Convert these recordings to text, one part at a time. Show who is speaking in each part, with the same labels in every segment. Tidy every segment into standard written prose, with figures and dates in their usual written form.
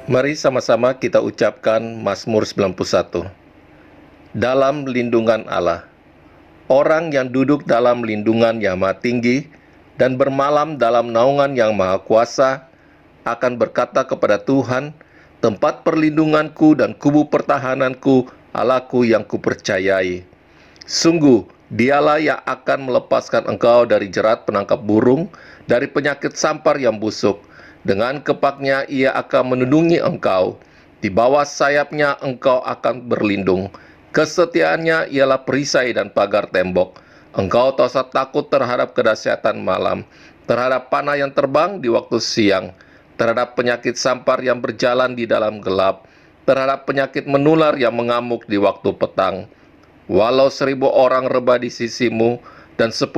Speaker 1: Mari sama-sama kita ucapkan Mazmur 91. Dalam lindungan Allah. Orang yang duduk dalam lindungan yang maha tinggi dan bermalam dalam naungan yang maha kuasa akan berkata kepada Tuhan, tempat perlindunganku dan kubu pertahananku, Allahku yang kupercayai. Sungguh, dialah yang akan melepaskan engkau dari jerat penangkap burung, dari penyakit sampar yang busuk. Dengan kepaknya ia akan melindungi engkau. Di bawah sayapnya engkau akan berlindung. Kesetiaannya ialah perisai dan pagar tembok. Engkau tak usah takut terhadap kedahsyatan malam, terhadap panah yang terbang di waktu siang, terhadap penyakit sampar yang berjalan di dalam gelap, terhadap penyakit menular yang mengamuk di waktu petang. Walau 1.000 orang rebah di sisimu dan 10.000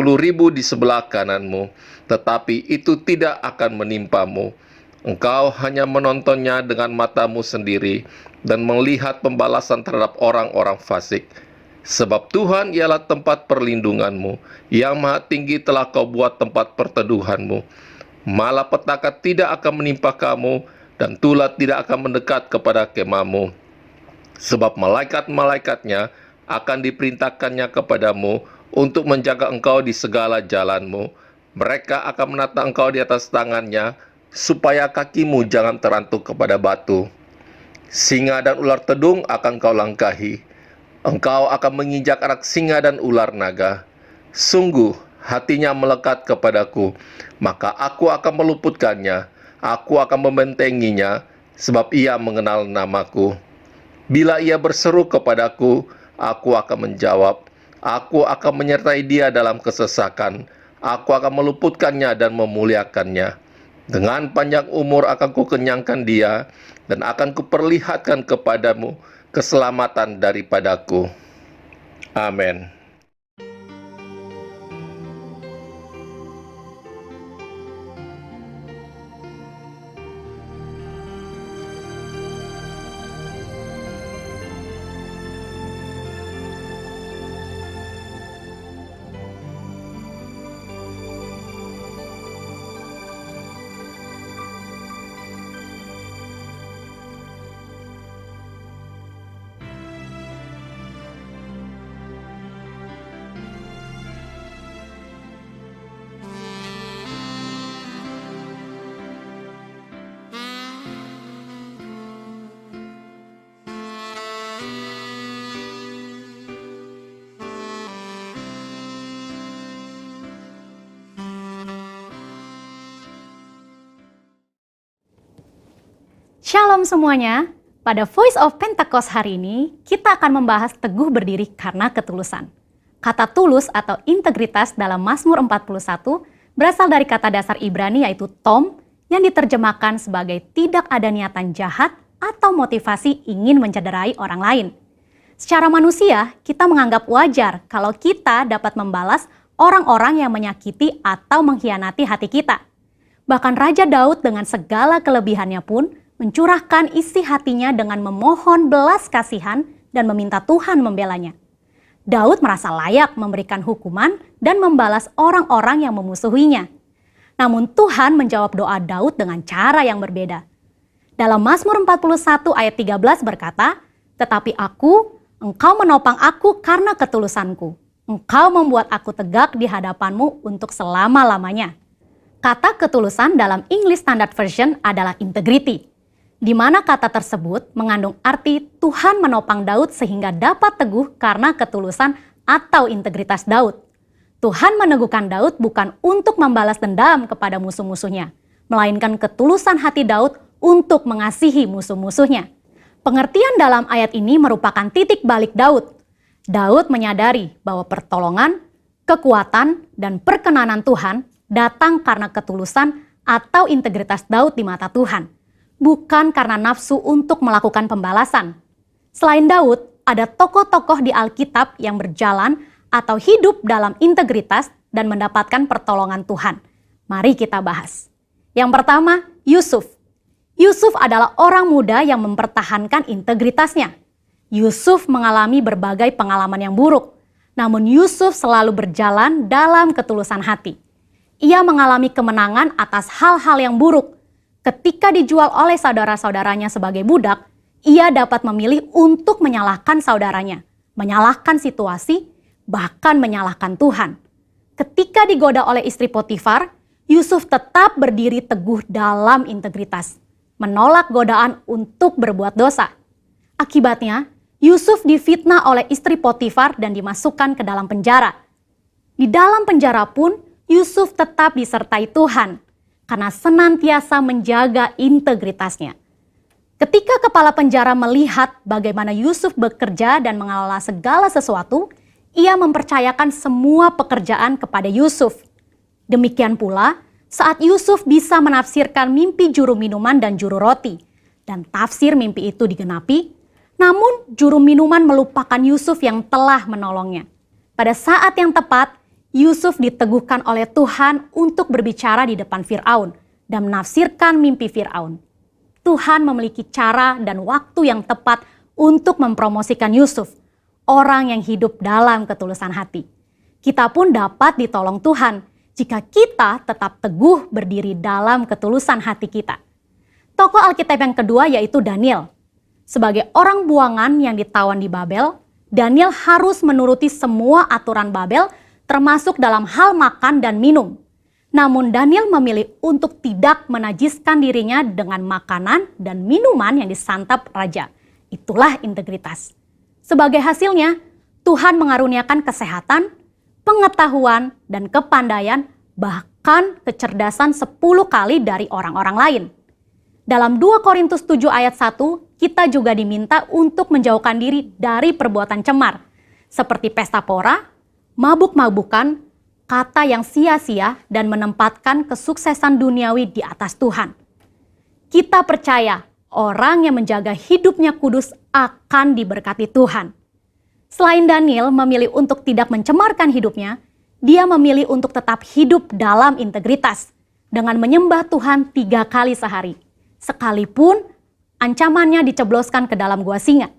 Speaker 1: di sebelah kananmu, tetapi itu tidak akan menimpamu. Engkau hanya menontonnya dengan matamu sendiri dan melihat pembalasan terhadap orang-orang fasik. Sebab Tuhan ialah tempat perlindunganmu, yang maha tinggi telah kau buat tempat perteduhanmu. Malapetaka tidak akan menimpa kamu, dan tulah tidak akan mendekat kepada kemahmu. Sebab malaikat-malaikatnya akan diperintahkannya kepadamu untuk menjaga engkau di segala jalanmu. Mereka akan menata engkau di atas tangannya, supaya kakimu jangan terantuk kepada batu. Singa dan ular tedung akan kau langkahi. Engkau akan menginjak anak singa dan ular naga. Sungguh, hatinya melekat kepadaku, maka aku akan meluputkannya. Aku akan membentenginya, sebab ia mengenal namaku. Bila ia berseru kepadaku, aku akan menjawab. Aku akan menyertai dia dalam kesesakan. Aku akan meluputkannya dan memuliakannya. Dengan panjang umur akan kukenyangkan dia, dan akan kuperlihatkan kepadamu keselamatan daripadaku. Amin.
Speaker 2: Shalom semuanya, pada Voice of Pentecost hari ini, kita akan membahas teguh berdiri karena ketulusan. Kata tulus atau integritas dalam Mazmur 41 berasal dari kata dasar Ibrani yaitu tom, yang diterjemahkan sebagai tidak ada niatan jahat atau motivasi ingin mencederai orang lain. Secara manusia, kita menganggap wajar kalau kita dapat membalas orang-orang yang menyakiti atau mengkhianati hati kita. Bahkan Raja Daud dengan segala kelebihannya pun mencurahkan isi hatinya dengan memohon belas kasihan dan meminta Tuhan membelanya. Daud merasa layak memberikan hukuman dan membalas orang-orang yang memusuhinya. Namun Tuhan menjawab doa Daud dengan cara yang berbeda. Dalam Mazmur 41 ayat 13 berkata, "Tetapi aku, engkau menopang aku karena ketulusanku. Engkau membuat aku tegak di hadapanmu untuk selama-lamanya." Kata ketulusan dalam English Standard Version adalah integrity, di mana kata tersebut mengandung arti Tuhan menopang Daud sehingga dapat teguh karena ketulusan atau integritas Daud. Tuhan meneguhkan Daud bukan untuk membalas dendam kepada musuh-musuhnya, melainkan ketulusan hati Daud untuk mengasihi musuh-musuhnya. Pengertian dalam ayat ini merupakan titik balik Daud. Daud menyadari bahwa pertolongan, kekuatan, dan perkenanan Tuhan datang karena ketulusan atau integritas Daud di mata Tuhan, bukan karena nafsu untuk melakukan pembalasan. Selain Daud, ada tokoh-tokoh di Alkitab yang berjalan atau hidup dalam integritas dan mendapatkan pertolongan Tuhan. Mari kita bahas. Yang pertama, Yusuf. Yusuf adalah orang muda yang mempertahankan integritasnya. Yusuf mengalami berbagai pengalaman yang buruk, namun Yusuf selalu berjalan dalam ketulusan hati. Ia mengalami kemenangan atas hal-hal yang buruk, Ketika dijual oleh saudara-saudaranya sebagai budak, ia dapat memilih untuk menyalahkan saudaranya, menyalahkan situasi, bahkan menyalahkan Tuhan. Ketika digoda oleh istri Potifar, Yusuf tetap berdiri teguh dalam integritas, menolak godaan untuk berbuat dosa. Akibatnya, Yusuf difitnah oleh istri Potifar dan dimasukkan ke dalam penjara. Di dalam penjara pun, Yusuf tetap disertai Tuhan karena senantiasa menjaga integritasnya. Ketika kepala penjara melihat bagaimana Yusuf bekerja dan mengelola segala sesuatu, ia mempercayakan semua pekerjaan kepada Yusuf. Demikian pula saat Yusuf bisa menafsirkan mimpi juru minuman dan juru roti, dan tafsir mimpi itu digenapi, namun juru minuman melupakan Yusuf yang telah menolongnya. Pada saat yang tepat, Yusuf diteguhkan oleh Tuhan untuk berbicara di depan Firaun dan menafsirkan mimpi Firaun. Tuhan memiliki cara dan waktu yang tepat untuk mempromosikan Yusuf, orang yang hidup dalam ketulusan hati. Kita pun dapat ditolong Tuhan jika kita tetap teguh berdiri dalam ketulusan hati kita. Tokoh Alkitab yang kedua yaitu Daniel. Sebagai orang buangan yang ditawan di Babel, Daniel harus menuruti semua aturan Babel termasuk dalam hal makan dan minum. Namun Daniel memilih untuk tidak menajiskan dirinya dengan makanan dan minuman yang disantap raja. Itulah integritas. Sebagai hasilnya, Tuhan mengaruniakan kesehatan, pengetahuan, dan kepandaian, bahkan kecerdasan 10 kali dari orang-orang lain. Dalam 2 Korintus 7 ayat 1, kita juga diminta untuk menjauhkan diri dari perbuatan cemar, seperti pesta pora, mabuk-mabukan, kata yang sia-sia, dan menempatkan kesuksesan duniawi di atas Tuhan. Kita percaya orang yang menjaga hidupnya kudus akan diberkati Tuhan. Selain Daniel memilih untuk tidak mencemarkan hidupnya, dia memilih untuk tetap hidup dalam integritas dengan menyembah Tuhan 3 kali sehari, sekalipun ancamannya dicebloskan ke dalam gua singa.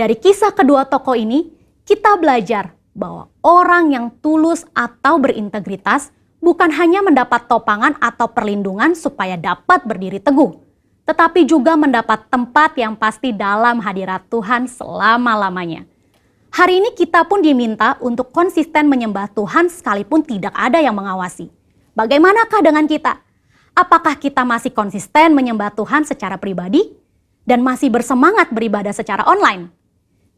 Speaker 2: Dari kisah kedua tokoh ini, kita belajar bahwa orang yang tulus atau berintegritas bukan hanya mendapat topangan atau perlindungan supaya dapat berdiri teguh, tetapi juga mendapat tempat yang pasti dalam hadirat Tuhan selama-lamanya. Hari ini kita pun diminta untuk konsisten menyembah Tuhan sekalipun tidak ada yang mengawasi. Bagaimanakah dengan kita? Apakah kita masih konsisten menyembah Tuhan secara pribadi dan masih bersemangat beribadah secara online?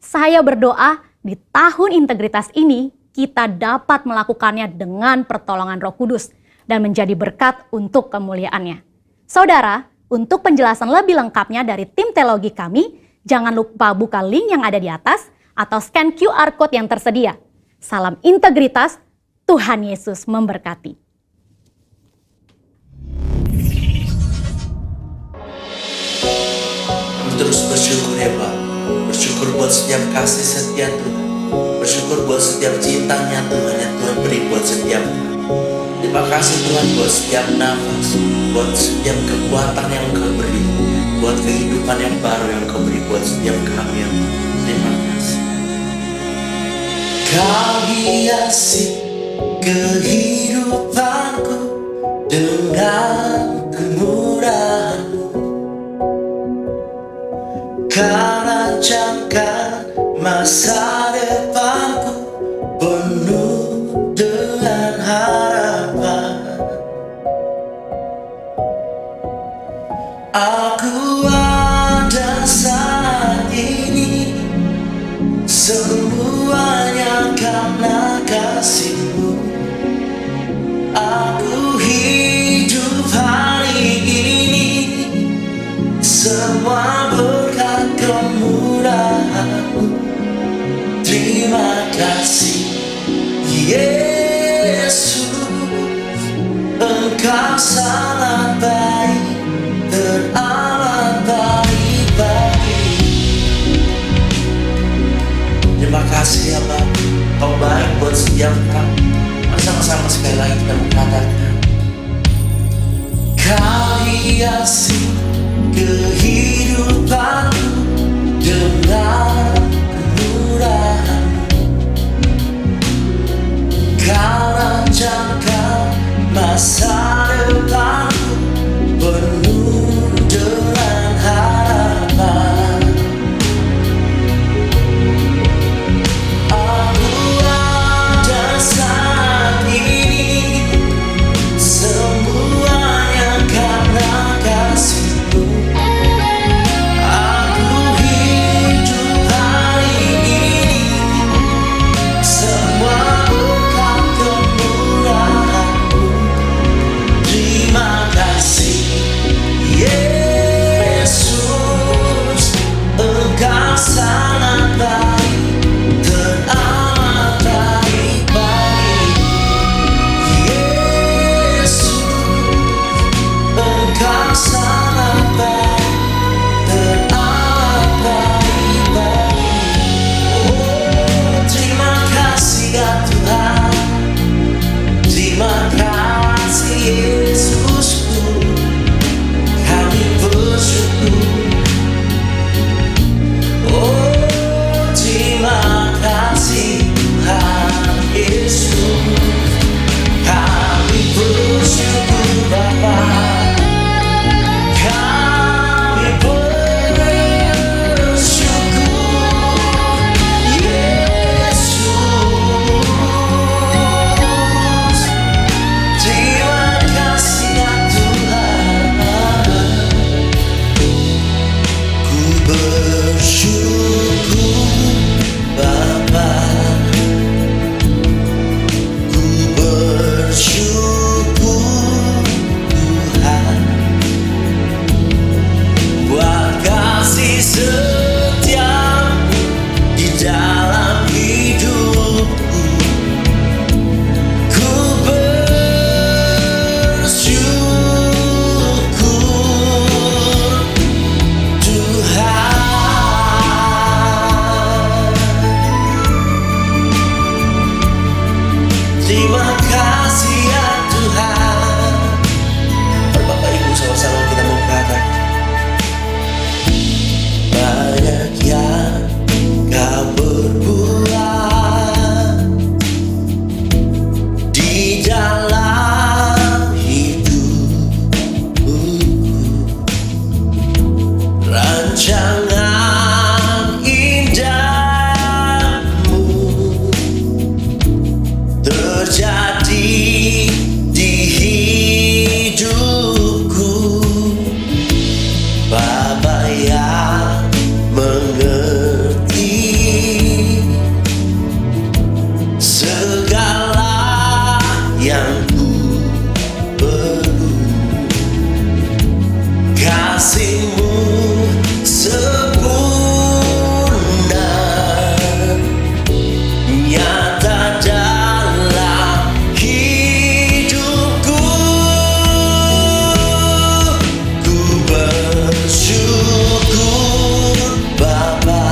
Speaker 2: Saya berdoa di tahun integritas ini kita dapat melakukannya dengan pertolongan Roh Kudus dan menjadi berkat untuk kemuliaannya. Saudara, untuk penjelasan lebih lengkapnya dari tim teologi kami, jangan lupa buka link yang ada di atas atau scan QR Code yang tersedia. Salam integritas, Tuhan Yesus memberkati.
Speaker 3: Terus bersyukur ya Pak. Bersyukur buat setiap kasih setia Tuhan. Bersyukur buat setiap cintanya Tuhan yang Tuhan beri buat setiap kami. Terima kasih Tuhan buat setiap nafas, buat setiap kekuatan yang Engkau beri, buat kehidupan yang baru yang Engkau beri buat setiap kami ya Pak. Terima kasih. Kau hiasi kehidupanku dengan kemurahan-Mu. Kau rancangkan masa depanku penuh dengan harapan. Aku ada saat ini semuanya karena kasih-Mu. Aku hidup hari ini semua berkat kemurahan-Mu. Terima kasih Yesus, Engkau sangat baik, teramat baik bagi. Terima kasih ya Pak, Kau baik buat setiap kami. Sama-sama sekali lagi kita mengatakan, Kau hiasi kehidupanku dengan kemurahan. Kau rancangkan masa depanku penuh Bapa, ku bersyukur Tuhan buat kasih setiamu di dalam hidupku. Ku bersyukur Tuhan. Terima kasih ya Tuhan. Bapak Ibu sama-sama kita mengatakan, banyak yang Kau berbuat di dalam hidupku. Rancangan indahmu terjadi di hidupku. Bapa yang mengerti segala yang ku perlu. Kasih-Mu sempurna nyata dalam hidupku. Ku bersyukur Bapa,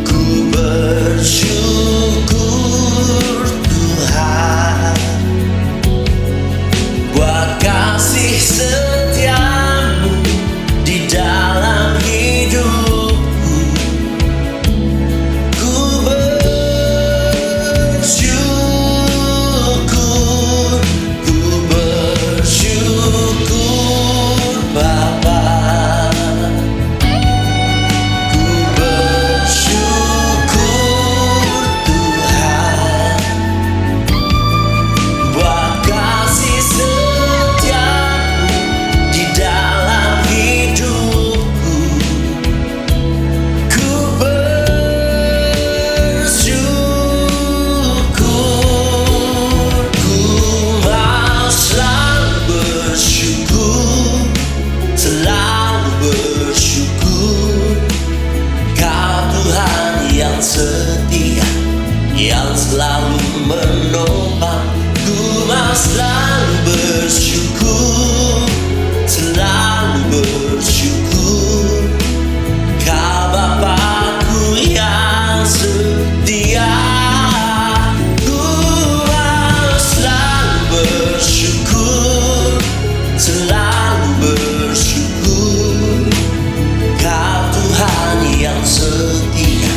Speaker 3: ku bersyukur Tuhan buat kasih setiamu di dalam hidupku. Ku bersyukur Bapa, ku bersyukur Tuhan buat kasih setiamu di dalam hidupku. Ku bersyukur, ku mau selalu bersyukur, selalu bersyukur. Kau Tuhan yang setia, yang selalu menopang. Ku mau selalu bersyukur, selalu bersyukur. Kau Bapakku yang setia. Ku mau selalu bersyukur, selalu bersyukur. Kau Tuhan yang setia,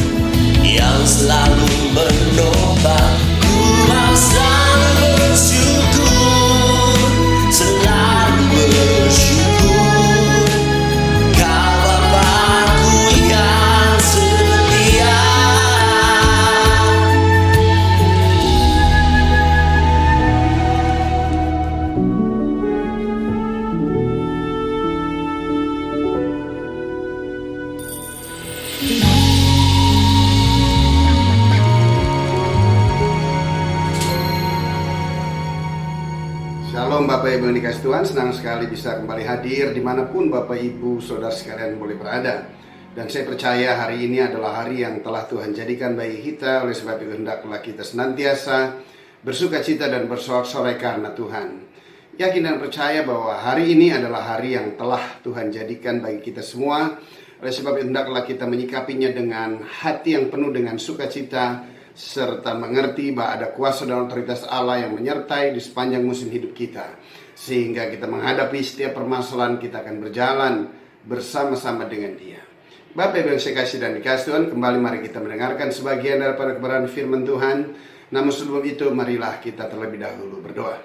Speaker 3: yang selalu menopang. Ku mau selalu bersyukur, selalu bersyukur. Kau Bapakku yang setia.
Speaker 4: Shalom Bapak Ibu yang dikasih Tuhan, senang sekali bisa kembali hadir dimanapun Bapak Ibu Saudara sekalian boleh berada. Dan saya percaya hari ini adalah hari yang telah Tuhan jadikan bagi kita. Oleh sebab itu hendaklah kita senantiasa bersuka cita dan bersorak-sorai karena Tuhan. Yakin dan percaya bahwa hari ini adalah hari yang telah Tuhan jadikan bagi kita semua. Oleh sebab itu hendaklah kita menyikapinya dengan hati yang penuh dengan sukacita, serta mengerti bahwa ada kuasa dan otoritas Allah yang menyertai di sepanjang musim hidup kita. Sehingga kita menghadapi setiap permasalahan, kita akan berjalan bersama-sama dengan Dia. Bapak Ibu yang saya kasih dan dikasih Tuhan, kembali mari kita mendengarkan sebagian daripada kebenaran firman Tuhan. Namun sebelum itu, marilah kita terlebih dahulu berdoa.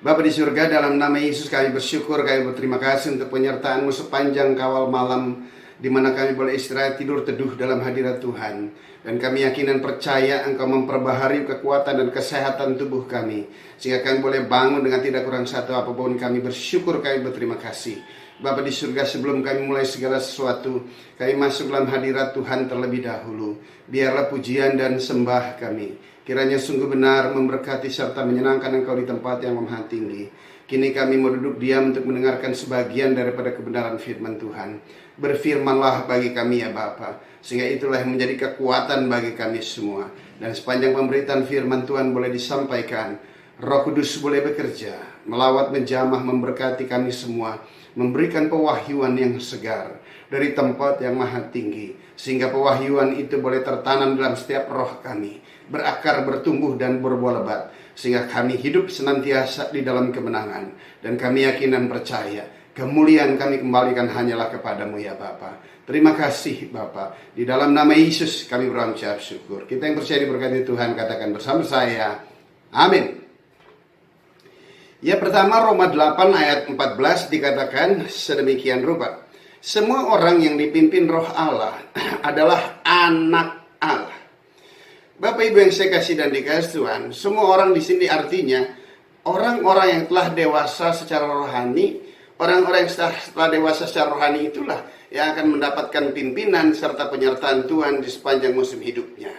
Speaker 4: Bapa di surga, dalam nama Yesus kami bersyukur, kami berterima kasih untuk penyertaan-Mu sepanjang kawal malam di mana kami boleh istirahat tidur teduh dalam hadirat Tuhan. Dan kami yakin dan percaya Engkau memperbaharui kekuatan dan kesehatan tubuh kami, sehingga kami boleh bangun dengan tidak kurang satu apapun. Kami bersyukur, kami berterima kasih. Bapa di surga, sebelum kami mulai segala sesuatu, kami masuk dalam hadirat Tuhan terlebih dahulu. Biarlah pujian dan sembah kami kiranya sungguh benar, memberkati serta menyenangkan Engkau di tempat yang maha tinggi. Kini kami mau duduk diam untuk mendengarkan sebagian daripada kebenaran firman Tuhan. Berfirmanlah bagi kami ya Bapa, sehingga itulah yang menjadi kekuatan bagi kami semua. Dan sepanjang pemberitaan firman Tuhan boleh disampaikan, Roh Kudus boleh bekerja, melawat, menjamah, memberkati kami semua, memberikan pewahyuan yang segar dari tempat yang maha tinggi, sehingga pewahyuan itu boleh tertanam dalam setiap roh kami, berakar, bertumbuh, dan berbuah lebat, sehingga kami hidup senantiasa di dalam kemenangan. Dan kami yakin dan percaya, kemuliaan kami kembalikan hanyalah kepadamu ya Bapa. Terima kasih Bapa. Di dalam nama Yesus kami berucap syukur. Kita yang percaya diberkati Tuhan, katakan bersama saya, amin. Ya, pertama Roma 8 ayat 14 dikatakan sedemikian rupa. Semua orang yang dipimpin roh Allah adalah anak Allah. Bapak Ibu yang saya kasih dan dikasih Tuhan, semua orang di sini artinya orang-orang yang telah dewasa secara rohani. Orang-orang yang setelah dewasa secara rohani itulah yang akan mendapatkan pimpinan serta penyertaan Tuhan di sepanjang musim hidupnya.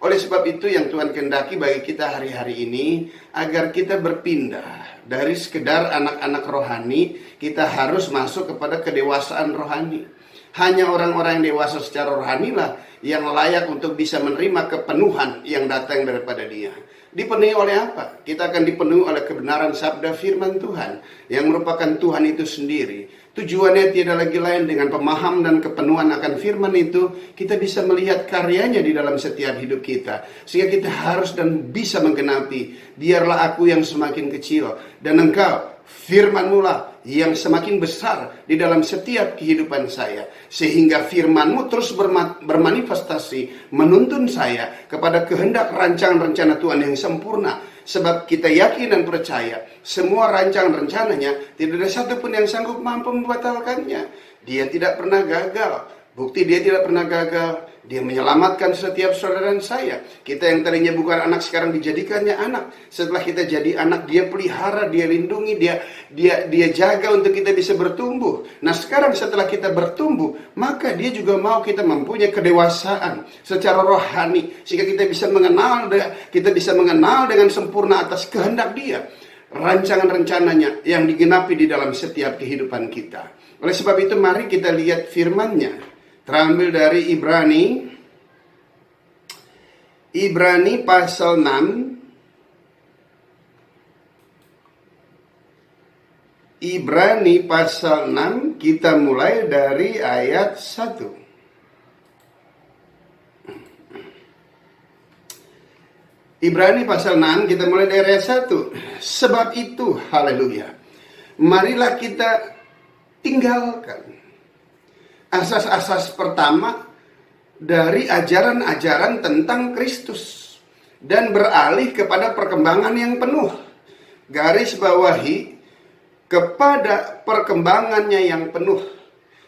Speaker 4: Oleh sebab itu yang Tuhan kehendaki bagi kita hari-hari ini, agar kita berpindah dari sekedar anak-anak rohani, kita harus masuk kepada kedewasaan rohani. Hanya orang-orang yang dewasa secara rohanilah yang layak untuk bisa menerima kepenuhan yang datang daripada Dia. Dipenuhi oleh apa? Kita akan dipenuhi oleh kebenaran sabda firman Tuhan yang merupakan Tuhan itu sendiri. Tujuannya tidak lagi lain dengan pemaham dan kepenuhan akan firman itu, kita bisa melihat karyanya di dalam setiap hidup kita. Sehingga kita harus dan bisa menggenapi, biarlah aku yang semakin kecil dan engkau, firman-Mu lah yang semakin besar di dalam setiap kehidupan saya. Sehingga firman-Mu terus bermanifestasi, menuntun saya kepada kehendak rancangan rencana Tuhan yang sempurna. Sebab kita yakin dan percaya, semua rancangan rencananya tidak ada satupun yang sanggup mampu membatalkannya. Dia tidak pernah gagal. Bukti dia tidak pernah gagal. Dia menyelamatkan setiap saudara dan saya. Kita yang tadinya bukan anak sekarang dijadikannya anak. Setelah kita jadi anak, dia pelihara, dia lindungi, dia jaga untuk kita bisa bertumbuh. Nah sekarang setelah kita bertumbuh, maka dia juga mau kita mempunyai kedewasaan secara rohani, sehingga kita bisa mengenal dengan sempurna atas kehendak dia, rancangan rencananya yang digenapi di dalam setiap kehidupan kita. Oleh sebab itu mari kita lihat firman-Nya. Terambil dari Ibrani pasal 6. Ibrani pasal 6, kita mulai dari ayat 1. Ibrani pasal 6, kita mulai dari ayat 1. Sebab itu, haleluya, marilah kita tinggalkan asas-asas pertama dari ajaran-ajaran tentang Kristus dan beralih kepada perkembangan yang penuh. Garis bawahi, kepada perkembangannya yang penuh.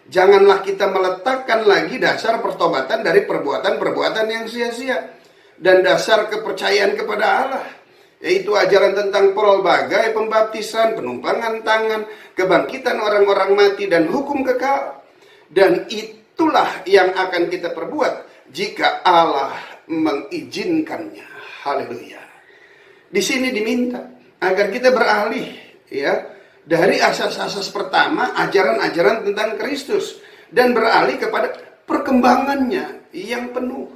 Speaker 4: Janganlah kita meletakkan lagi dasar pertobatan dari perbuatan-perbuatan yang sia-sia dan dasar kepercayaan kepada Allah, yaitu ajaran tentang pelbagai pembaptisan, penumpangan tangan, kebangkitan orang-orang mati, dan hukum kekal. Dan itulah yang akan kita perbuat jika Allah mengizinkannya. Haleluya. Di sini diminta agar kita beralih ya dari asas-asas pertama, ajaran-ajaran tentang Kristus, dan beralih kepada perkembangannya yang penuh.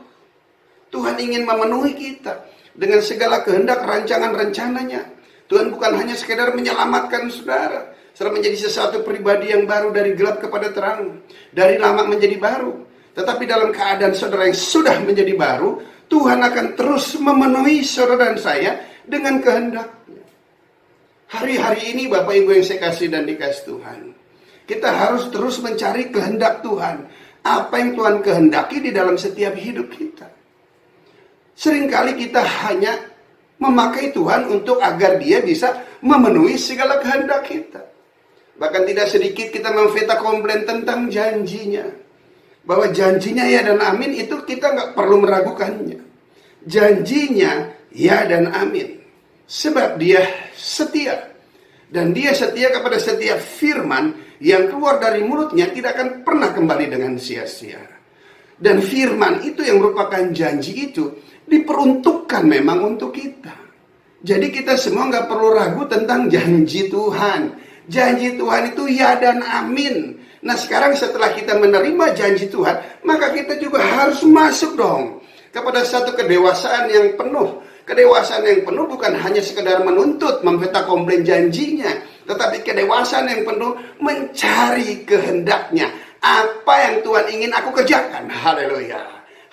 Speaker 4: Tuhan ingin memenuhi kita dengan segala kehendak rancangan rencananya. Tuhan bukan hanya sekedar menyelamatkan saudara, setelah menjadi sesuatu pribadi yang baru dari gelap kepada terang, dari lama menjadi baru. Tetapi dalam keadaan saudara yang sudah menjadi baru, Tuhan akan terus memenuhi saudara dan saya dengan kehendaknya. Hari-hari ini Bapak Ibu yang saya kasih dan dikasih Tuhan, kita harus terus mencari kehendak Tuhan. Apa yang Tuhan kehendaki di dalam setiap hidup kita. Seringkali kita hanya memakai Tuhan untuk agar Dia bisa memenuhi segala kehendak kita. Bahkan tidak sedikit kita memfeta komplain tentang janjinya. bahwa janjinya ya dan amin itu kita nggak perlu meragukannya. Janjinya ya dan amin. Sebab dia setia. Dan dia setia kepada setiap firman yang keluar dari mulutnya tidak akan pernah kembali dengan sia-sia. Dan firman itu yang merupakan janji itu diperuntukkan memang untuk kita. Jadi kita semua nggak perlu ragu tentang janji Tuhan. Janji Tuhan itu ya dan amin. Nah sekarang setelah kita menerima janji Tuhan, maka kita juga harus masuk dong kepada satu kedewasaan yang penuh. Kedewasaan yang penuh bukan hanya sekedar menuntut, memfetakomplain janjinya, tetapi kedewasaan yang penuh mencari kehendaknya. Apa yang Tuhan ingin aku kerjakan? Haleluya.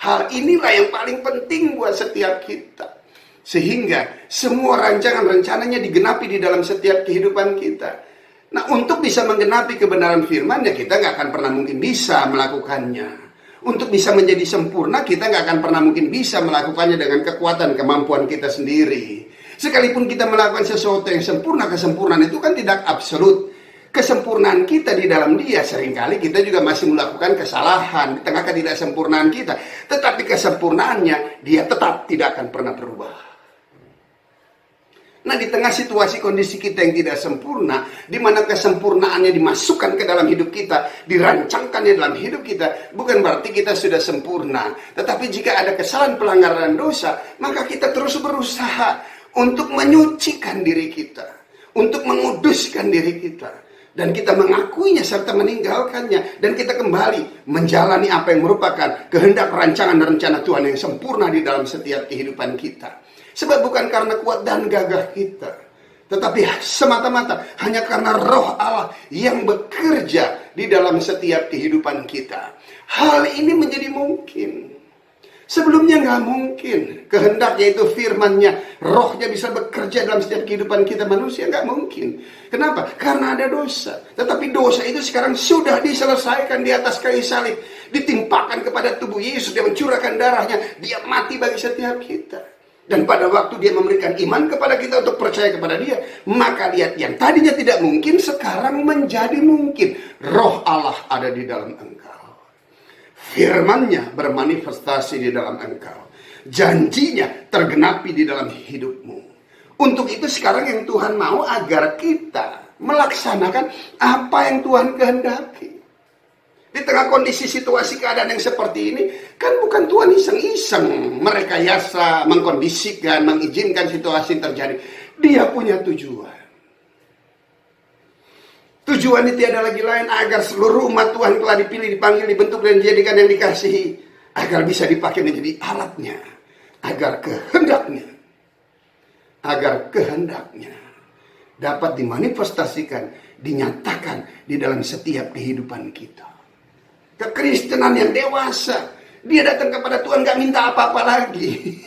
Speaker 4: Hal inilah yang paling penting buat setiap kita. Sehingga semua rancangan rencananya digenapi di dalam setiap kehidupan kita. Nah untuk bisa menggenapi kebenaran firman ya kita nggak akan pernah mungkin bisa melakukannya. Untuk bisa menjadi sempurna, kita nggak akan pernah mungkin bisa melakukannya dengan kekuatan kemampuan kita sendiri. Sekalipun kita melakukan sesuatu yang sempurna, kesempurnaan itu kan tidak absolut. Kesempurnaan kita di dalam Dia, seringkali kita juga masih melakukan kesalahan di tengah ketidaksempurnaan kita. Tetapi kesempurnaannya, Dia tetap tidak akan pernah berubah. Nah di tengah situasi kondisi kita yang tidak sempurna, di mana kesempurnaannya dimasukkan ke dalam hidup kita, dirancangkannya dalam hidup kita, bukan berarti kita sudah sempurna. Tetapi jika ada kesalahan, pelanggaran, dosa, maka kita terus berusaha untuk menyucikan diri kita, untuk menguduskan diri kita. Dan kita mengakuinya serta meninggalkannya. Dan kita kembali menjalani apa yang merupakan kehendak rancangan dan rencana Tuhan yang sempurna di dalam setiap kehidupan kita. Sebab bukan karena kuat dan gagah kita, tetapi semata-mata hanya karena Roh Allah yang bekerja di dalam setiap kehidupan kita. Hal ini menjadi mungkin. Sebelumnya nggak mungkin. Kehendaknya itu firman-Nya, Roh-Nya bisa bekerja dalam setiap kehidupan kita manusia, nggak mungkin. Kenapa? Karena ada dosa. Tetapi dosa itu sekarang sudah diselesaikan di atas kayu salib, ditimpakan kepada tubuh Yesus, Dia mencurahkan darahnya, Dia mati bagi setiap kita. Dan pada waktu Dia memberikan iman kepada kita untuk percaya kepada Dia, maka lihat yang tadinya tidak mungkin sekarang menjadi mungkin. Roh Allah ada di dalam engkau. Firman-Nya bermanifestasi di dalam engkau. Janjinya tergenapi di dalam hidupmu. Untuk itu sekarang yang Tuhan mau agar kita melaksanakan apa yang Tuhan kehendaki. Di tengah kondisi situasi keadaan yang seperti ini, kan bukan Tuhan iseng-iseng merekayasa, mengkondisikan, mengizinkan situasi terjadi. Dia punya tujuan. Tujuan itu tiada lagi lain agar seluruh umat Tuhan telah dipilih, dipanggil, dibentuk, dan dijadikan yang dikasihi. Agar bisa dipakai menjadi alatnya. Agar kehendaknya dapat dimanifestasikan, dinyatakan di dalam setiap kehidupan kita. Kekristenan yang dewasa, dia datang kepada Tuhan gak minta apa-apa lagi.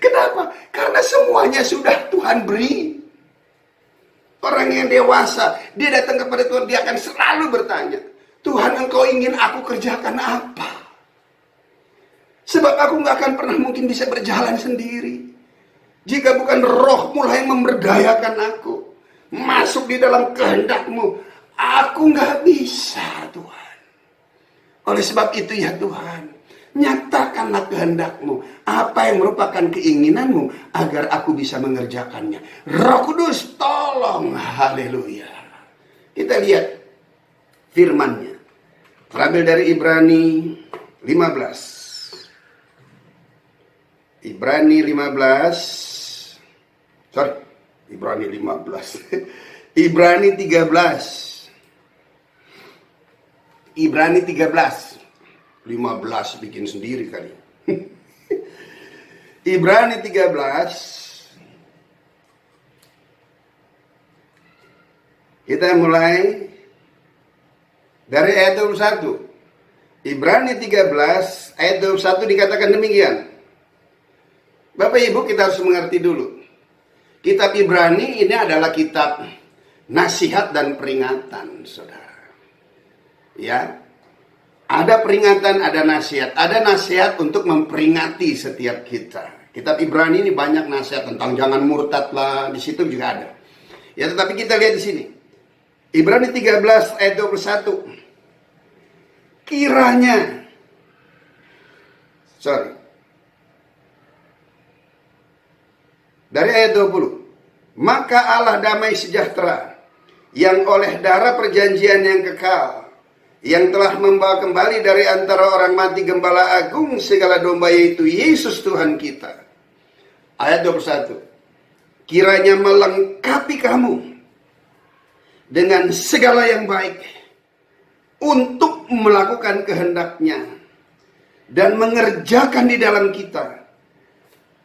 Speaker 4: Kenapa? Karena semuanya sudah Tuhan beri. Orang yang dewasa, dia datang kepada Tuhan, dia akan selalu bertanya, Tuhan, Engkau ingin aku kerjakan apa? Sebab aku gak akan pernah mungkin bisa berjalan sendiri. Jika bukan Roh-Mu yang memberdayakan aku masuk di dalam kehendak-Mu, aku gak bisa, Tuhan. Oleh sebab itu ya Tuhan, nyatakanlah kehendak-Mu, apa yang merupakan keinginan-Mu, agar aku bisa mengerjakannya. Roh Kudus tolong, haleluya. Kita lihat firman-Nya, terambil dari Ibrani 15. Ibrani 13. Ibrani 13. 15 bikin sendiri kali. Ibrani 13. Kita mulai dari ayat 21. Ibrani 13 ayat 21 dikatakan demikian. Bapak Ibu, kita harus mengerti dulu. Kitab Ibrani ini adalah kitab nasihat dan peringatan, saudara. Ya, ada peringatan, ada nasihat. Ada nasihat untuk memperingati setiap kita. Kitab Ibrani ini banyak nasihat tentang jangan murtad lah, di situ juga ada. Ya, tetapi kita lihat di sini. Ibrani 13 ayat 21. kiranya, dari ayat 20, maka Allah damai sejahtera, yang oleh darah perjanjian yang kekal, yang telah membawa kembali dari antara orang mati Gembala Agung segala domba, yaitu Yesus Tuhan kita. Ayat 21, kiranya melengkapi kamu dengan segala yang baik, untuk melakukan kehendak-Nya dan mengerjakan di dalam kita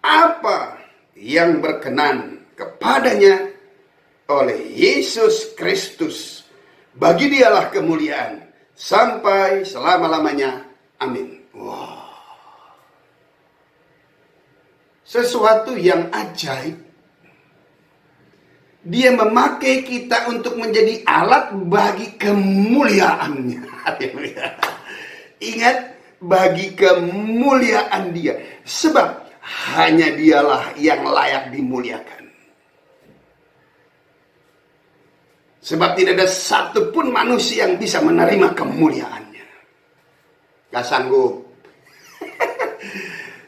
Speaker 4: apa yang berkenan kepadanya oleh Yesus Kristus. Bagi Dialah kemuliaan sampai selama-lamanya. Amin. Wow. Sesuatu yang ajaib. Dia memakai kita untuk menjadi alat bagi kemuliaan-Nya. Ingat, bagi kemuliaan Dia. Sebab hanya Dialah yang layak dimuliakan. Sebab tidak ada satupun manusia yang bisa menerima kemuliaan-Nya. Gak sanggup.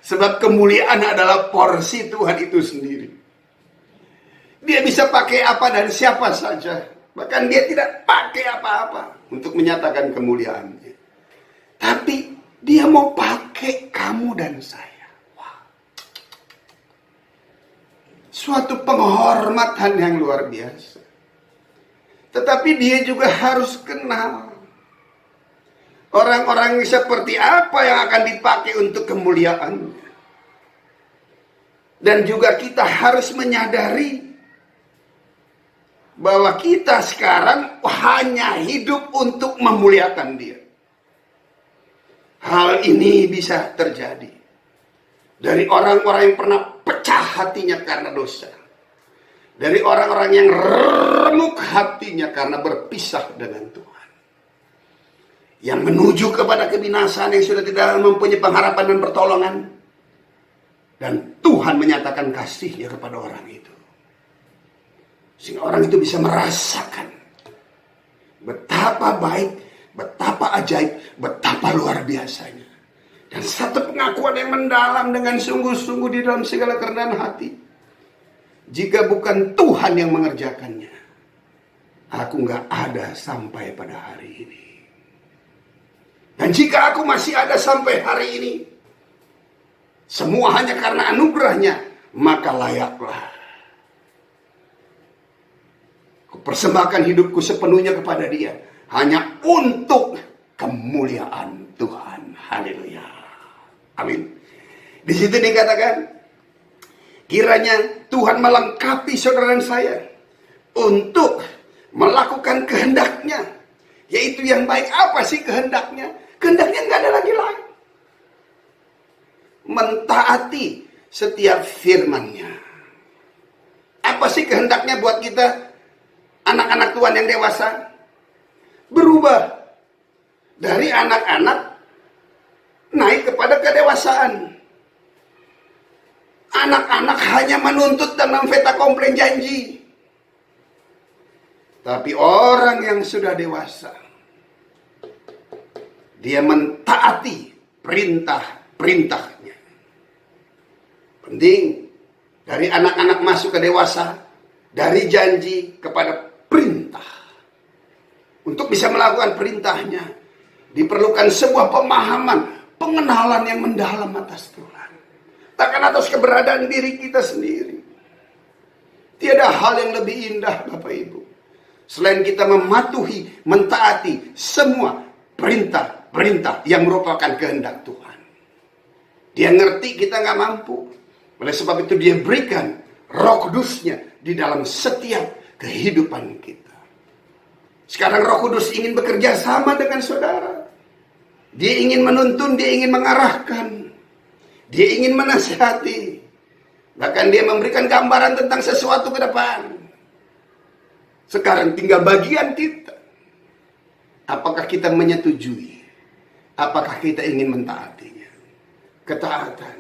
Speaker 4: Sebab kemuliaan adalah porsi Tuhan itu sendiri. Dia bisa pakai apa dan siapa saja. Bahkan dia tidak pakai apa-apa untuk menyatakan kemuliaan-Nya. Tapi dia mau pakai kamu dan saya. Wow. Suatu penghormatan yang luar biasa. Tetapi dia juga harus kenal orang-orang seperti apa yang akan dipakai untuk kemuliaan-Nya. Dan juga kita harus menyadari bahwa kita sekarang hanya hidup untuk memuliakan Dia. Hal ini bisa terjadi dari orang-orang yang pernah pecah hatinya karena dosa. Dari orang-orang yang remuk hatinya karena berpisah dengan Tuhan. Yang menuju kepada kebinasaan, yang sudah tidak mempunyai pengharapan dan pertolongan. Dan Tuhan menyatakan kasih-Nya kepada orang itu. Sehingga orang itu bisa merasakan betapa baik, betapa ajaib, betapa luar biasanya. Dan satu pengakuan yang mendalam dengan sungguh-sungguh di dalam segala kerendahan hati. Jika bukan Tuhan yang mengerjakannya, aku gak ada sampai pada hari ini. Dan jika aku masih ada sampai hari ini, semua hanya karena anugerah-Nya, maka layaklah persembahkan hidupku sepenuhnya kepada Dia, hanya untuk kemuliaan Tuhan. Haleluya. Amin. Di situ dikatakan, kiranya Tuhan melengkapi saudara dan saya untuk melakukan kehendak-Nya, yaitu yang baik. Apa sih kehendak-Nya? Kehendak-Nya nggak ada lagi lain. Mentaati setiap firman-Nya. Apa sih kehendak-Nya buat kita? Anak-anak Tuhan yang dewasa berubah dari anak-anak naik kepada kedewasaan. Anak-anak hanya menuntut dan memfeta komplain janji. Tapi orang yang sudah dewasa, dia mentaati perintah-perintahnya. Penting dari anak-anak masuk ke dewasa, dari janji kepada perintah. Untuk bisa melakukan perintahnya, diperlukan sebuah pemahaman, pengenalan yang mendalam atas Tuhan. Takkan atas keberadaan diri kita sendiri. Tiada hal yang lebih indah, Bapak Ibu, selain kita mematuhi, mentaati semua perintah-perintah yang merupakan kehendak Tuhan. Dia ngerti kita nggak mampu. Oleh sebab itu Dia berikan Roh Kudus-Nya di dalam setiap kehidupan kita. Sekarang Roh Kudus ingin bekerja sama dengan saudara. Dia ingin menuntun, Dia ingin mengarahkan, Dia ingin menasihati. Bahkan Dia memberikan gambaran tentang sesuatu ke depan. Sekarang tinggal bagian kita. Apakah kita menyetujui? Apakah kita ingin mentaatinya? Ketaatan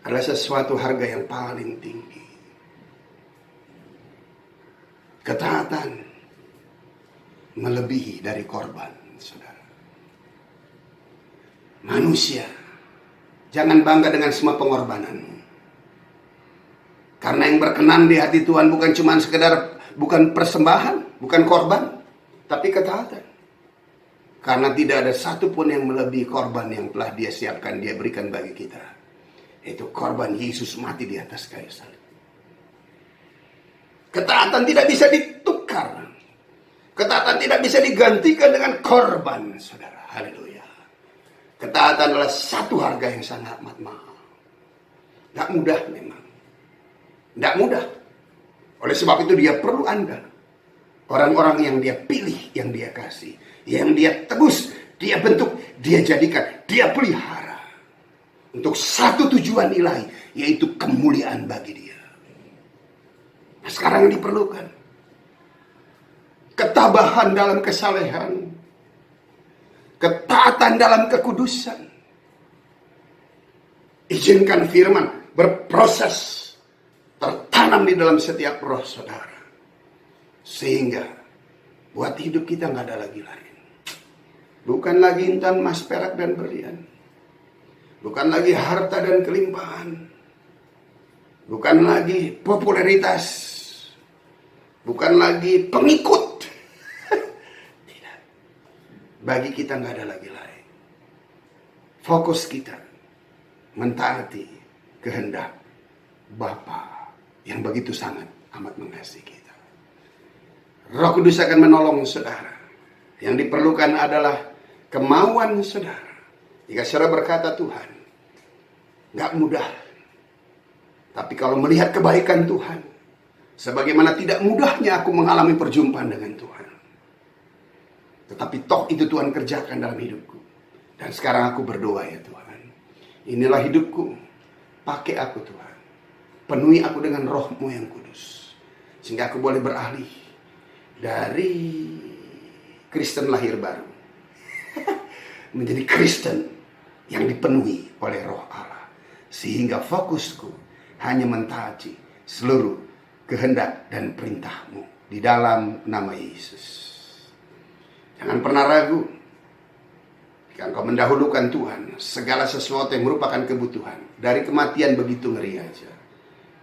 Speaker 4: adalah sesuatu harga yang paling tinggi. Ketaatan melebihi dari korban, saudara. manusia. Jangan bangga dengan semua pengorbananmu. Karena yang berkenan di hati Tuhan bukan cuma sekedar, bukan persembahan, bukan korban, tapi ketaatan. Karena tidak ada satupun yang melebihi korban yang telah Dia siapkan, Dia berikan bagi kita. Itu korban Yesus mati di atas kayu salib. Ketaatan tidak bisa ditukar. Ketaatan tidak bisa digantikan dengan korban, saudara. Haleluya. Ketaatan adalah satu harga yang sangat amat mahal. Tidak mudah memang. Tidak mudah. Oleh sebab itu Dia perlu Anda. Orang-orang yang Dia pilih, yang Dia kasih, yang Dia tebus, Dia bentuk, Dia jadikan, Dia pelihara. Untuk satu tujuan ilahi, yaitu kemuliaan bagi Dia. Nah, sekarang yang diperlukan ketabahan dalam kesalehan, ketaatan dalam kekudusan. Izinkan firman berproses, tertanam di dalam setiap roh saudara, sehingga buat hidup kita nggak ada lagi lain. Bukan lagi intan, emas, perak, dan berlian. Bukan lagi harta dan kelimpahan. Bukan lagi popularitas. Bukan lagi pengikut. Tidak. Bagi kita nggak ada lagi lain. Fokus kita mentaati kehendak Bapa yang begitu sangat amat mengasihi kita. Roh Kudus akan menolong saudara. Yang diperlukan adalah kemauan saudara. Jika saudara berkata, Tuhan, nggak mudah. Tapi kalau melihat kebaikan Tuhan, sebagaimana tidak mudahnya aku mengalami perjumpaan dengan Tuhan. Tetapi toh itu Tuhan kerjakan dalam hidupku. Dan sekarang aku berdoa ya Tuhan. Inilah hidupku. Pakai aku Tuhan. Penuhi aku dengan roh-Mu yang kudus. Sehingga aku boleh beralih dari Kristen lahir baru. Menjadi Kristen yang dipenuhi oleh roh Allah. Sehingga fokusku hanya mentaati seluruh kehendak dan perintah-Mu di dalam nama Yesus. Jangan pernah ragu. Jika engkau mendahulukan Tuhan, segala sesuatu yang merupakan kebutuhan, dari kematian begitu ngeri aja,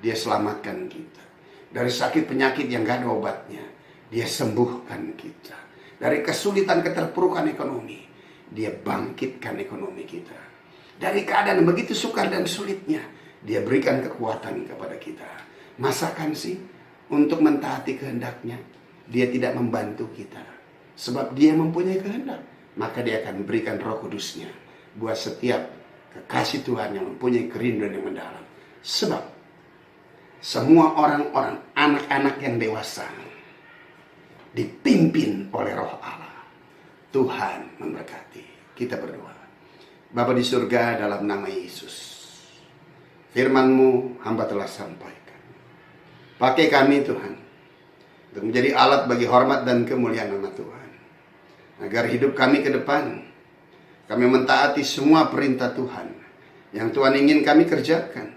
Speaker 4: Dia selamatkan kita. Dari sakit penyakit yang gak ada obatnya, Dia sembuhkan kita. Dari kesulitan keterpurukan ekonomi, Dia bangkitkan ekonomi kita. Dari keadaan yang begitu sukar dan sulitnya, Dia berikan kekuatan kepada kita. Masakan sih untuk mentaati kehendaknya, Dia tidak membantu kita. Sebab Dia mempunyai kehendak, maka Dia akan memberikan Roh Kudusnya buat setiap kekasih Tuhan yang mempunyai kerinduan yang mendalam. Sebab semua orang-orang, anak-anak yang dewasa, dipimpin oleh Roh Allah. Tuhan memberkati. Kita berdoa. Bapa di surga, dalam nama Yesus, firman-Mu hamba telah sampaikan. Pakai kami Tuhan, untuk menjadi alat bagi hormat dan kemuliaan nama Tuhan. Agar hidup kami ke depan, kami mentaati semua perintah Tuhan yang Tuhan ingin kami kerjakan,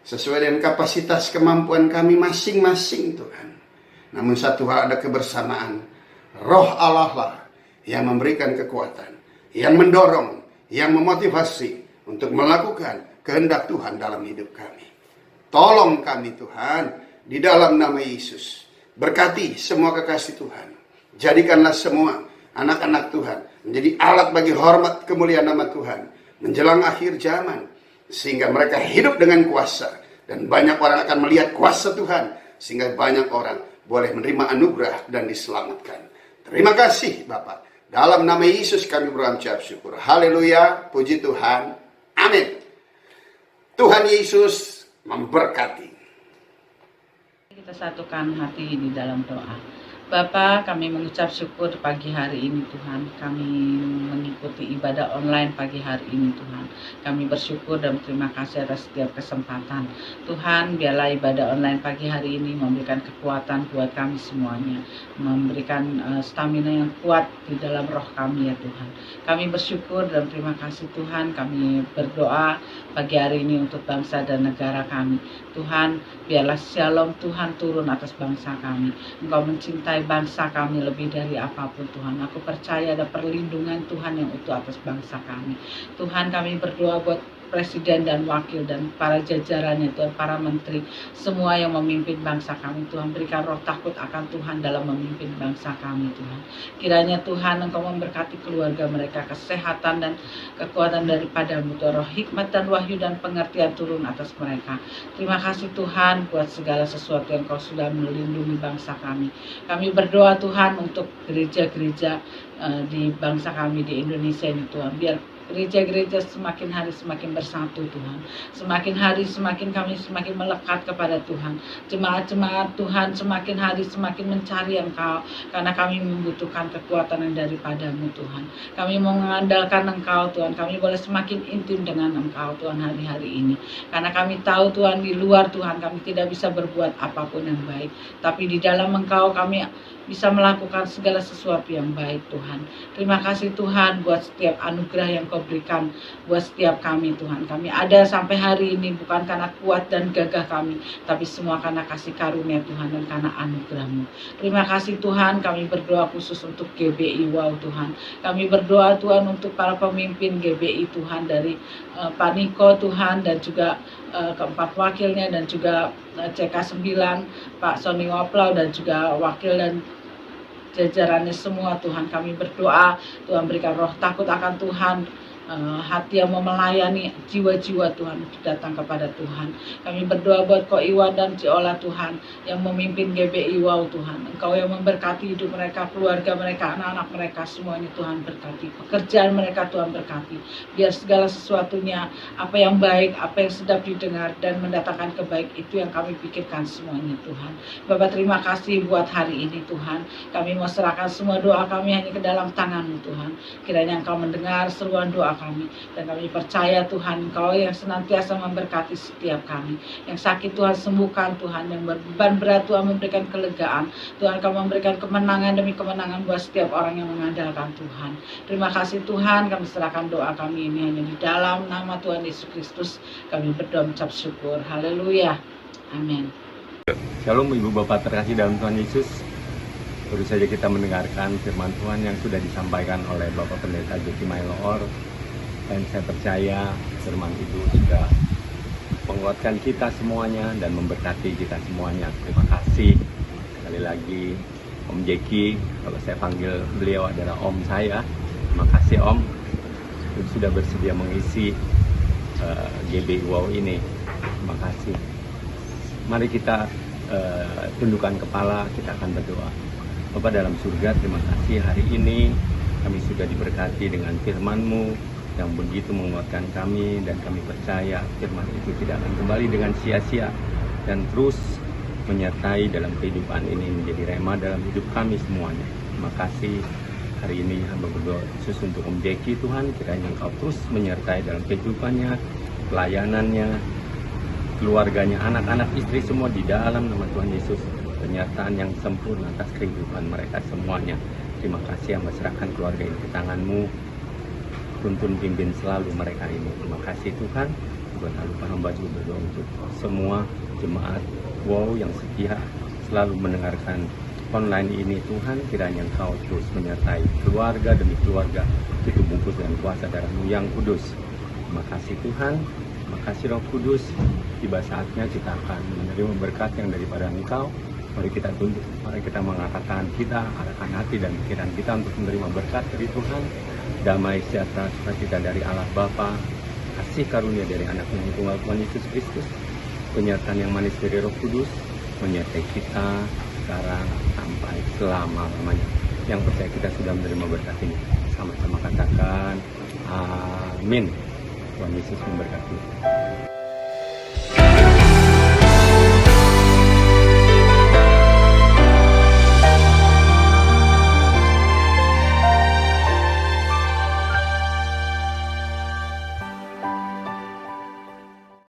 Speaker 4: sesuai dengan kapasitas kemampuan kami masing-masing Tuhan. Namun satu hal, ada kebersamaan. Roh Allah lah yang memberikan kekuatan, yang mendorong, yang memotivasi untuk melakukan kehendak Tuhan dalam hidup kami. Tolong kami Tuhan, di dalam nama Yesus. Berkati semua kekasih Tuhan. Jadikanlah semua anak-anak Tuhan menjadi alat bagi hormat kemuliaan nama Tuhan menjelang akhir zaman, sehingga mereka hidup dengan kuasa, dan banyak orang akan melihat kuasa Tuhan, sehingga banyak orang boleh menerima anugerah dan diselamatkan. Terima kasih Bapak. Dalam nama Yesus kami berucap syukur. Haleluya, puji Tuhan. Amin. Tuhan Yesus memberkati.
Speaker 5: Kita satukan hati di dalam doa. Bapa, kami mengucap syukur pagi hari ini Tuhan. Kami mengikuti ibadah online pagi hari ini Tuhan. Kami bersyukur dan berterima kasih atas setiap kesempatan. Tuhan, biarlah ibadah online pagi hari ini memberikan kekuatan buat kami semuanya. Memberikan stamina yang kuat di dalam roh kami ya Tuhan. Kami bersyukur dan terima kasih Tuhan. Kami berdoa pagi hari ini untuk bangsa dan negara kami. Tuhan, biarlah shalom Tuhan turun atas bangsa kami. Engkau mencintai menyertai bangsa kami lebih dari apapun Tuhan. Aku percaya ada perlindungan Tuhan yang utuh atas bangsa kami. Tuhan, kami berdoa buat presiden dan wakil dan para jajarannya Tuhan, para menteri, semua yang memimpin bangsa kami Tuhan, berikan roh takut akan Tuhan dalam memimpin bangsa kami Tuhan. Kiranya Tuhan Engkau memberkati keluarga mereka, kesehatan dan kekuatan daripadamu Tuhan, roh hikmat dan wahyu dan pengertian turun atas mereka. Terima kasih Tuhan buat segala sesuatu yang Kau sudah melindungi bangsa kami. Kami berdoa Tuhan untuk gereja-gereja di bangsa kami di Indonesia ini Tuhan, biar gereja-gereja semakin hari semakin bersatu Tuhan. Semakin hari semakin kami semakin melekat kepada Tuhan. Jemaat-jemaat Tuhan semakin hari semakin mencari Engkau, karena kami membutuhkan kekuatan yang daripadamu Tuhan. Kami mau mengandalkan Engkau Tuhan. Kami boleh semakin intim dengan Engkau Tuhan hari-hari ini. Karena kami tahu Tuhan, di luar Tuhan kami tidak bisa berbuat apapun yang baik. Tapi di dalam Engkau kami bisa melakukan segala sesuatu yang baik Tuhan. Terima kasih Tuhan buat setiap anugerah yang Kau berikan buat setiap kami Tuhan. Kami ada sampai hari ini bukan karena kuat dan gagah kami, tapi semua karena kasih karunia Tuhan dan karena anugerah-Mu. Terima kasih Tuhan, kami berdoa khusus untuk GBI Wow Tuhan. Kami berdoa Tuhan untuk para pemimpin GBI Tuhan, dari Pak Niko Tuhan, dan juga keempat wakilnya, dan juga CK9 Pak Sony Waplau, dan juga wakil dan jajarannya semua Tuhan. Kami berdoa Tuhan berikan roh takut akan Tuhan, hati yang mau melayani jiwa-jiwa Tuhan datang kepada Tuhan. Kami berdoa buat Ko Iwan dan Ciola Tuhan yang memimpin GBI Wow Tuhan. Engkau yang memberkati hidup mereka, keluarga mereka, anak-anak mereka, semuanya Tuhan berkati. Pekerjaan mereka Tuhan berkati. Biar segala sesuatunya, apa yang baik, apa yang sedap didengar dan mendatangkan kebaik, itu yang kami pikirkan semuanya Tuhan. Bapak terima kasih buat hari ini Tuhan. Kami mau serahkan semua doa kami hanya ke dalam tangan-Mu Tuhan. Kiranya Engkau mendengar seruan doa kami, dan kami percaya Tuhan Engkau yang senantiasa memberkati setiap kami. Yang sakit Tuhan sembuhkan Tuhan, yang berbeban berat Tuhan memberikan kelegaan. Tuhan Engkau memberikan kemenangan demi kemenangan buat setiap orang yang mengandalkan Tuhan. Terima kasih Tuhan, kami serahkan doa kami ini hanya di dalam nama Tuhan Yesus Kristus. Kami berdoa mengucap syukur. Haleluya. Amin.
Speaker 6: Shalom Ibu Bapak terkasih dalam Tuhan Yesus. Baru saja kita mendengarkan firman Tuhan yang sudah disampaikan oleh Bapak Pendeta Jeki Mailoor. Dan saya percaya firman itu sudah menguatkan kita semuanya dan memberkati kita semuanya. Terima kasih sekali lagi Om Jeki. Kalau saya panggil beliau adalah Om saya. Terima kasih Om sudah bersedia mengisi GBI Wow ini. Terima kasih. Mari kita tundukkan kepala, kita akan berdoa. Bapa dalam surga, terima kasih hari ini kami sudah diberkati dengan firman-Mu yang begitu menguatkan kami, dan kami percaya firman itu tidak akan kembali dengan sia-sia dan terus menyertai dalam kehidupan ini, menjadi rema dalam hidup kami semuanya. Terima kasih hari ini hamba berdoa khusus untuk Om Jeki Tuhan, kiranya Engkau terus menyertai dalam kehidupannya, pelayanannya, keluarganya, anak-anak, istri semua di dalam nama Tuhan Yesus. Penyertaan yang sempurna atas kehidupan mereka semuanya. Terima kasih, hamba serahkan keluarga ini ke tangan-Mu. Tuntun pimpin selalu mereka ini. Terima kasih Tuhan. Buat lupa hamba juga berdoa untuk semua jemaat Wow yang setia selalu mendengarkan online ini Tuhan. Kiranya Engkau terus menyertai keluarga demi keluarga, itu bungkus dengan kuasa darah-Mu yang kudus. Terima kasih Tuhan. Terima kasih Roh Kudus. Tiba saatnya kita akan menerima berkat yang daripada Engkau. Mari kita tunduk, mari kita mengatakan, kita arahkan hati dan pikiran kita untuk menerima berkat dari Tuhan. Damai sejahtera sukacita dari Allah Bapa, kasih karunia dari Anak yang tunggal Tuhan Yesus Kristus, penyertaan yang manis dari Roh Kudus menyertai kita sekarang sampai selama-lamanya. Yang percaya kita sudah menerima berkat ini, sama-sama katakan amin. Tuhan Yesus memberkati.